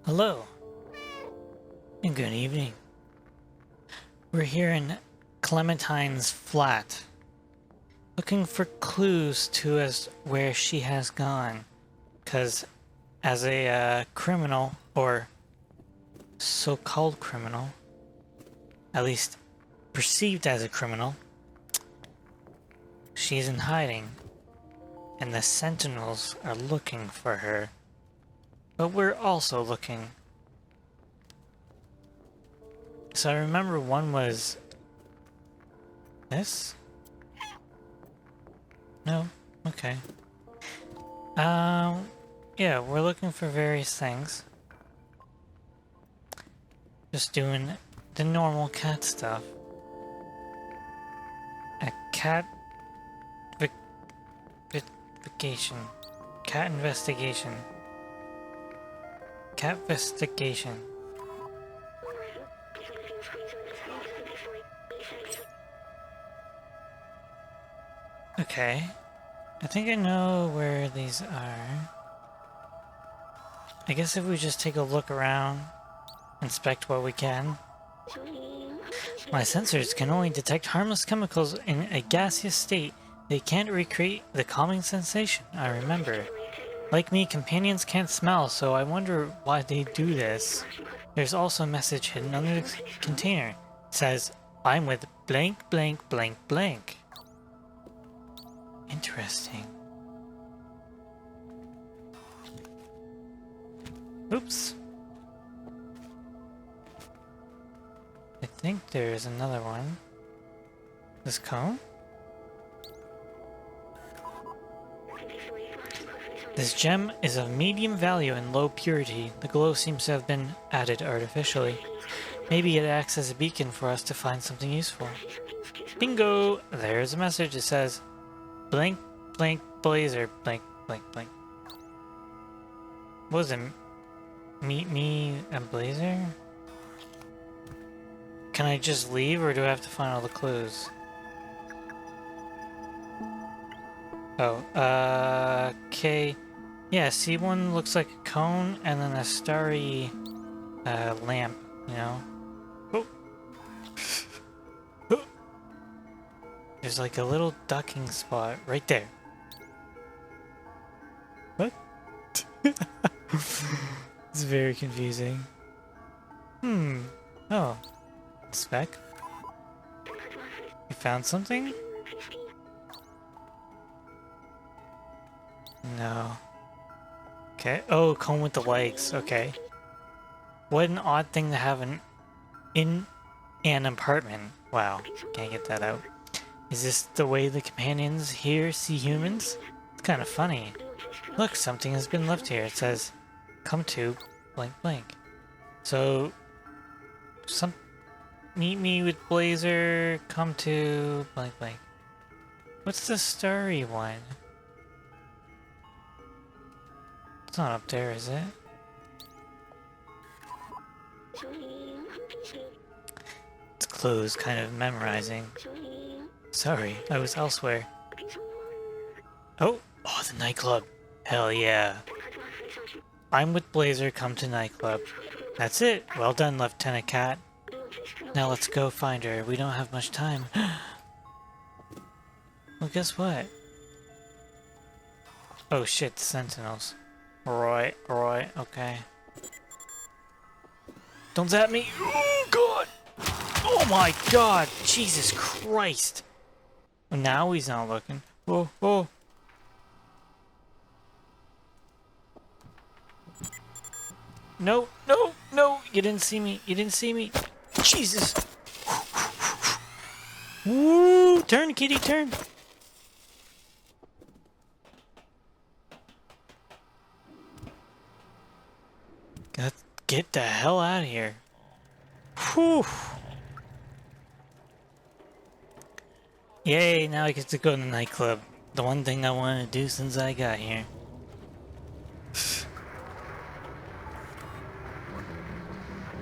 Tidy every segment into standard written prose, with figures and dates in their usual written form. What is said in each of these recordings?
Hello, and good evening. We're here in Clementine's flat, looking for clues to as where she has gone. Because as a criminal, or so-called criminal, at least perceived as a criminal, she's in hiding, and the Sentinels are looking for her. But we're also looking. So I remember one was this? No? Okay. Yeah, we're looking for various things. Just doing the normal cat stuff. A cat vacation. Cat investigation. Cat investigation. Okay. I think I know where these are. I guess if we just take a look around, inspect what we can. My sensors can only detect harmless chemicals in a gaseous state. They can't recreate the calming sensation I remember. Like me, companions can't smell, so I wonder why they do this. There's also a message hidden under the container. It says, I'm with blank blank blank blank. Interesting. Oops. I think there's another one. This cone? This gem is of medium value and low purity. The glow seems to have been added artificially. Maybe it acts as a beacon for us to find something useful. Bingo! There's a message. It says, blank, blank, blazer, blank, blank, blank. What was it? Meet me a blazer? Can I just leave, or do I have to find all the clues? Oh, okay. Yeah, see, one looks like a cone, and then a starry, lamp, you know? Oh! Oh! There's like a little ducking spot right there. What? It's very confusing. Oh. Spec? You found something? No. Okay. Oh, cone with the legs. Okay. What an odd thing to have in an apartment. Wow. Can't get that out. Is this the way the companions here see humans? It's kind of funny. Look, something has been left here. It says, come to blank blank. So, meet me with Blazer, come to blank blank. What's the starry one? It's not up there, is it? It's closed, kind of memorizing. Sorry, I was elsewhere. Oh, the nightclub. Hell yeah. I'm with Blazer, come to nightclub. That's it. Well done, Lieutenant Cat. Now let's go find her. We don't have much time. Well, guess what? Oh shit, the Sentinels. Right, okay. Don't zap me! Oh god! Oh my god! Jesus Christ! Well, now he's not looking. Oh. No! You didn't see me. Jesus! Woo! Turn, kitty, turn! Get the hell out of here. Whew! Yay, now I get to go to the nightclub. The one thing I wanted to do since I got here.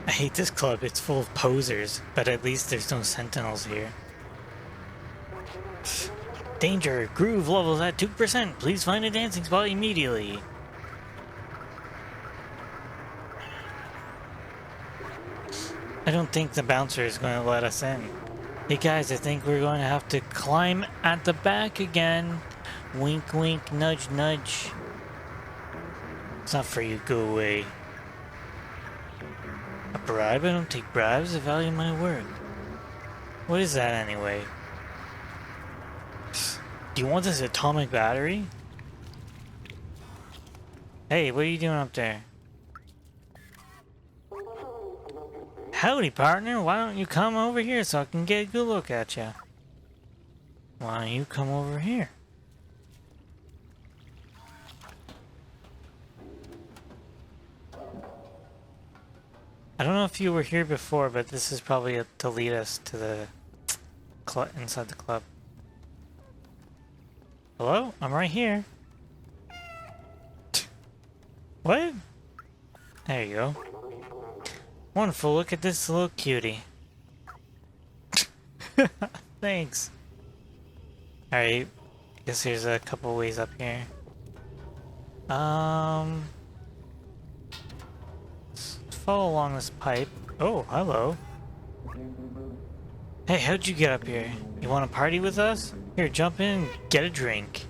I hate this club, it's full of posers, but at least there's no sentinels here. Danger! Groove levels at 2%. Please find a dancing spot immediately. I don't think the bouncer is going to let us in. Hey guys, I think we're going to have to climb at the back again. Wink, wink, nudge, nudge. It's not for you, go away. A bribe? I don't take bribes, I value my work. What is that anyway? Do you want this atomic battery? Hey, what are you doing up there? Howdy, partner. Why don't you come over here so I can get a good look at you? Why don't you come over here? I don't know if you were here before, but this is probably to lead us to the inside the club. Hello? I'm right here. What? There you go. Wonderful, look at this little cutie. Thanks. Alright, guess there's a couple ways up here. Let's follow along this pipe. Oh, hello. Hey, how'd you get up here? You want to party with us? Here, jump in and get a drink.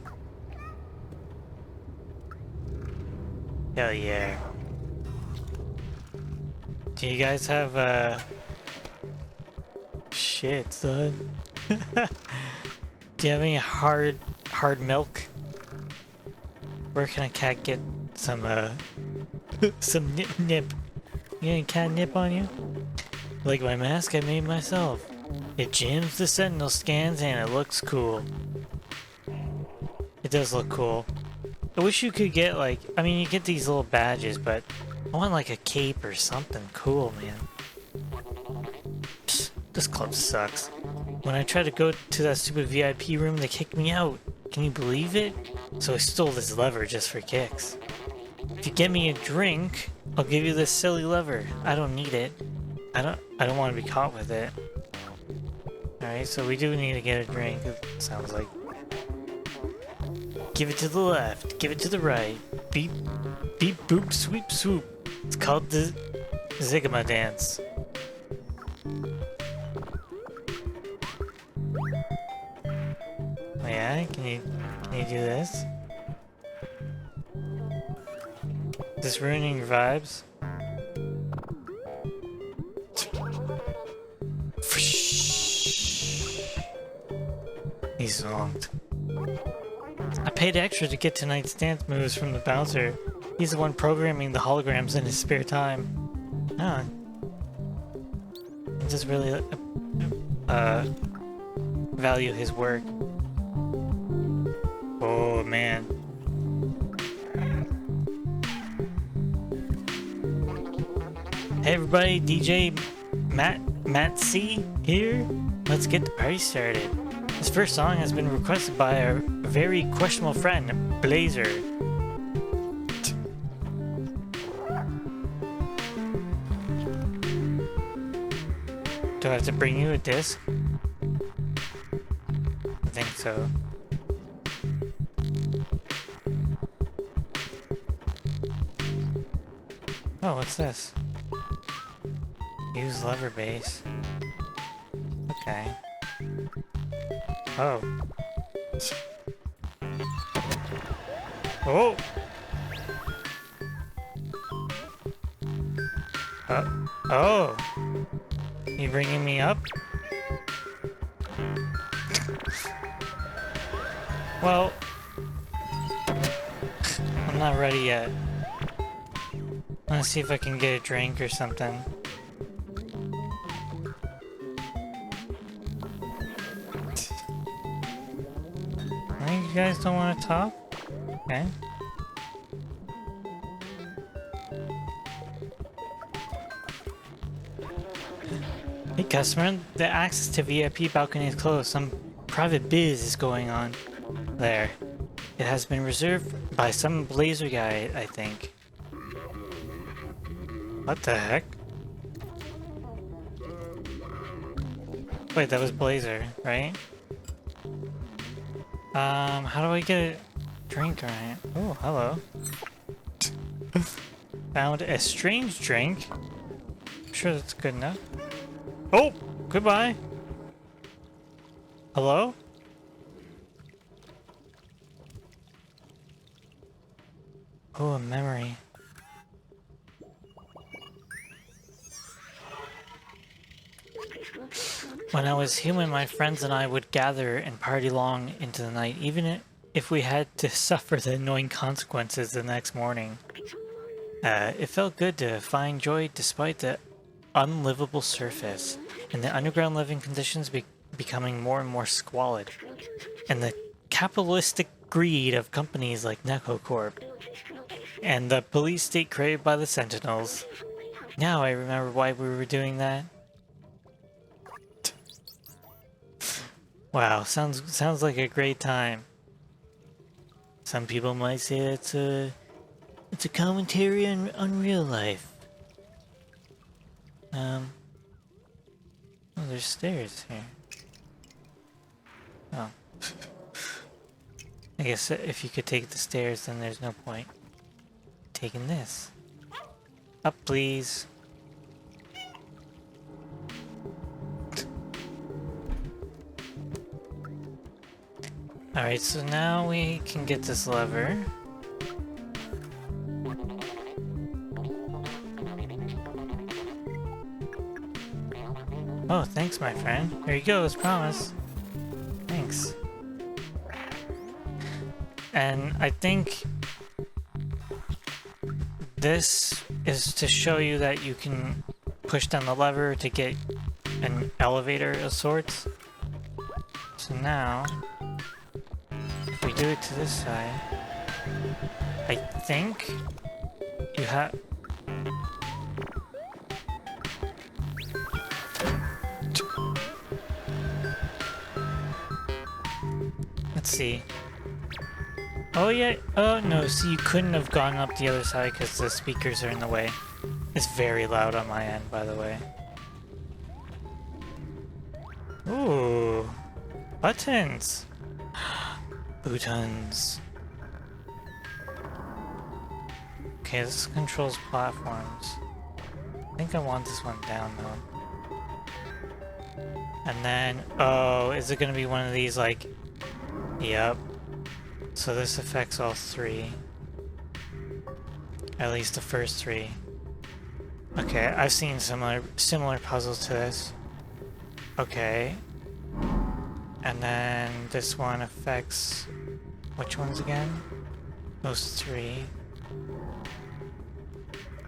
Hell yeah. Do you guys have, shit, son. Do you have any hard milk? Where can a cat get some, some nip? You got any cat nip on you? Like my mask I made myself. It jams the sentinel scans and it looks cool. It does look cool. I wish you could get like, I mean you get these little badges, but I want like a cape or something cool, man. Psst, this club sucks. When I tried to go to that stupid VIP room, they kicked me out. Can you believe it? So I stole this lever just for kicks. If you get me a drink, I'll give you this silly lever. I don't need it. I don't want to be caught with it. Alright, so we do need to get a drink, it sounds like. Give it to the left, give it to the right. Beep, beep, boop, sweep, swoop. It's called the Zigama dance. Oh yeah, can you do this? Is this ruining your vibes? He's zonked. I paid extra to get tonight's dance moves from the bouncer. He's the one programming the holograms in his spare time. Oh. He just really value his work. Oh man. Hey everybody, DJ Matt C here. Let's get the party started. This first song has been requested by our very questionable friend, Blazer. Do I have to bring you a disc? I think so. Oh, what's this? Use lever base. Okay. Oh. Oh! Oh! You bringing me up? Well... I'm not ready yet. I'm gonna see if I can get a drink or something. You guys don't want to talk? Okay. Hey customer, the access to VIP balcony is closed. Some private biz is going on there. It has been reserved by some Blazer guy, I think. What the heck? Wait, that was Blazer, right? How do I get a drink right? Oh, hello. Found a strange drink. sure that's good enough. Oh! Goodbye! Hello? Oh, a memory. When I was human, my friends and I would gather and party long into the night, even if we had to suffer the annoying consequences the next morning. It felt good to find joy despite the unlivable surface, and the underground living conditions becoming more and more squalid, and the capitalistic greed of companies like NecoCorp, and the police state created by the Sentinels. Now I remember why we were doing that. Wow, sounds like a great time. Some people might say it's a commentary on real life. Oh, there's stairs here. Oh. I guess if you could take the stairs, then there's no point taking this. Up, please. Alright, so now we can get this lever. Oh, thanks, my friend. There you go, as promised. Thanks. And I think this is to show you that you can push down the lever to get an elevator of sorts. So now, if we do it to this side, I think you have... Let's see. Oh yeah, oh no, see you couldn't have gone up the other side because the speakers are in the way. It's very loud on my end, by the way. Ooh, buttons! Buttons. Okay, this controls platforms. I think I want this one down though. And then, oh, is it gonna be one of these like... Yep. So this affects all three. At least the first three. Okay, I've seen similar puzzles to this. Okay. And then this one affects... Which ones again? Those three.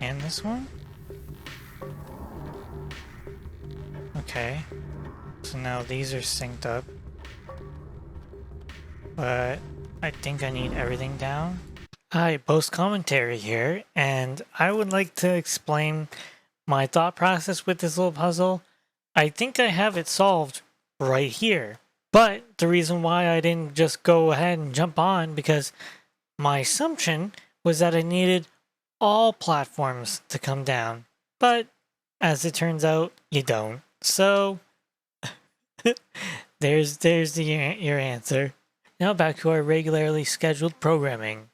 And this one? Okay. So now these are synced up. But I think I need everything down. Hi, Post Commentary here, and I would like to explain my thought process with this little puzzle. I think I have it solved right here. But the reason why I didn't just go ahead and jump on, because my assumption was that I needed all platforms to come down. But as it turns out, you don't. So there's your answer. Now back to our regularly scheduled programming.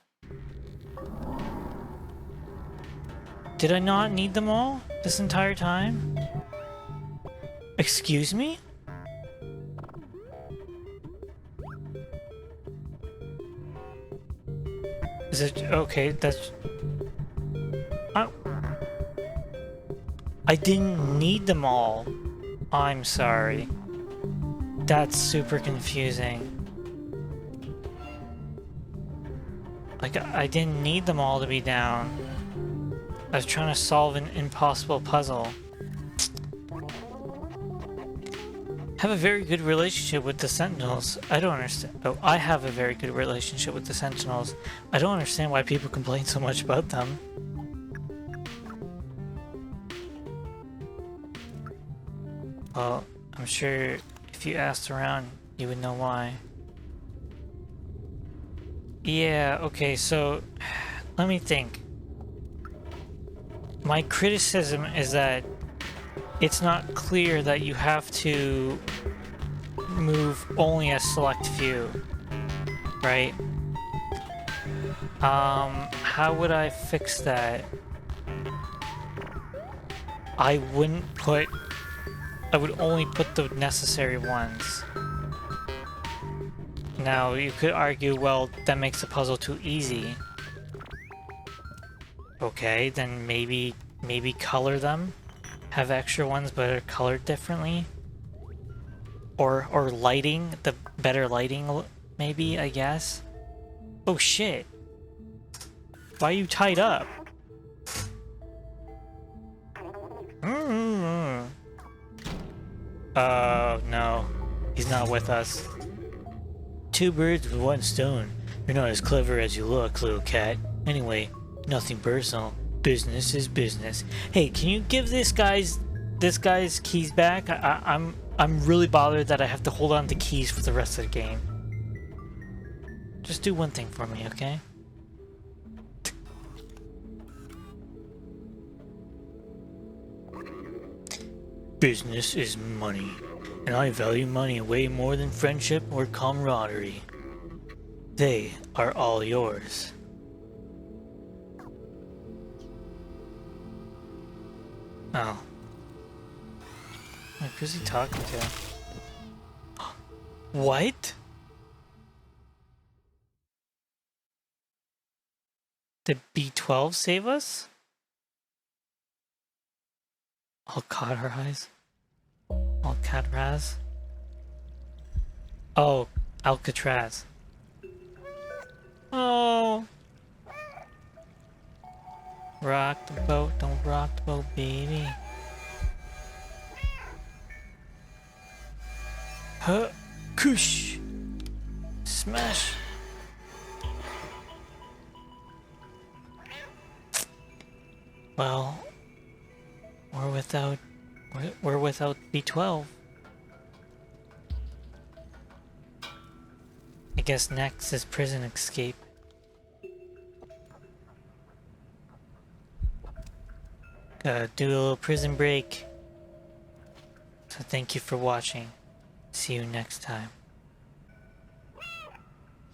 Did I not need them all this entire time? Excuse me? Is it okay? That's... I didn't need them all. I'm sorry. That's super confusing. Like, I didn't need them all to be down. I was trying to solve an impossible puzzle. Have a very good relationship with the Sentinels. I don't understand. Oh, I have a very good relationship with the Sentinels. I don't understand why people complain so much about them. Well, I'm sure if you asked around, you would know why. Yeah, okay, so let me think. My criticism is that it's not clear that you have to move only a select few, right? How would I fix that? I wouldn't put... I would only put the necessary ones. Now, you could argue, well, that makes the puzzle too easy. Okay, then maybe color them. Have extra ones but are colored differently. Or lighting, the better lighting, maybe, I guess. Oh shit. Why are you tied up? No. He's not with us. Two birds with one stone. You're not as clever as you look, little cat. Anyway, nothing personal. Business is business. Hey, can you give this guy's keys back? I'm really bothered that I have to hold on to keys for the rest of the game. Just do one thing for me, okay? Business is money, and I value money way more than friendship or camaraderie. They are all yours. Oh. Like, who's he talking to? What? Did B12 save us? Alcatraz? Alcatraz? Oh, Alcatraz. Oh. Rock the boat, don't rock the boat, baby. Huh, kush. Smash. Well, we're without B12. I guess next is prison escape. Gotta do a little prison break. So thank you for watching. See you next time.